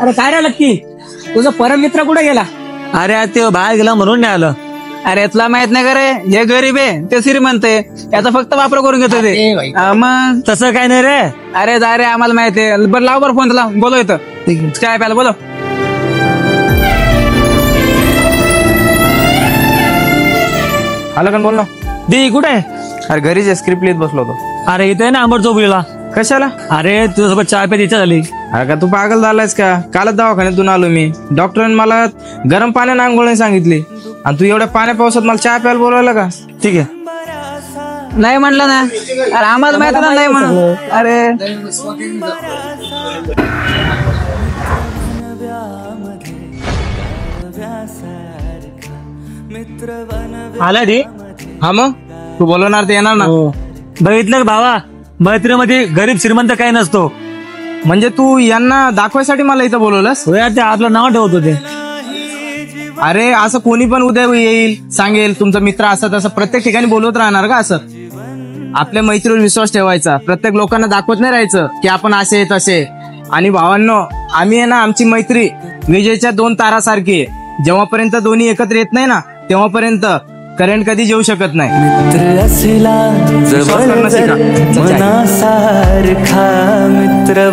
अरे काय रे लक्की, तुझा परम मित्र कुठे गेला? अरे ते बाहेर गेला म्हणून नाही आलं. अरे तुला माहित नाही का रे, हे गरीब आहे ते श्रीमंत आहे, याचा फक्त वापर करून घेतो ते. मग तसं काय नाही रे. अरे जा रे, आम्हाला माहिती आहे. बरं लाव बरं फोन, तुला बोलो इथं चाय प्यायला बोलो. आलं का बोल ना. दी कुठे आहे? अरे घरीच स्क्रिप्ट लिहित बसलो होतो. अरे इथे ना अंबर चौकलीला. कशाला? अरे तुझ्यासोबत चाय प्यायची इच्छा झाली. अरे का तू पागल झालायस का? कालच दवाखान्यातून आलो मी. डॉक्टरांनी मला गरम पाण्याने आंघोळ नाही सांगितली आणि तू एवढ्या पाण्या पावसात मला चहा प्यायला बोलवलं का? ठीक आहे. नाही म्हणलं ना. अरे आम्हाला माहित नाही म्हणून. अरे आला डी. हा मग तू बोलवणार ते येणार ना. बघितलं का भावा, मैत्रीमध्ये गरीब श्रीमंत काही नसतो. म्हणजे तू यांना दाखवायसाठी मला इथं बोलवलंस? ते आपलं नाव ठेवत होते. अरे असं कोणी पण उद्या येईल सांगेल तुमचा मित्र असं तसं, प्रत्येक ठिकाणी बोलवत राहणार का? असं आपल्या मैत्रीवर विश्वास ठेवायचा, प्रत्येक लोकांना दाखवत नाही राहायचं की आपण असे तसे. आणि भावांनो, आम्ही आहे ना, आमची मैत्री विजेच्या 2 तारासारखी आहे. जेव्हापर्यंत दोन्ही एकत्र येत नाही ना, तेव्हापर्यंत करंट कधी येऊ शकत नाही. मित्र असला जवळ मनासारखा मित्र.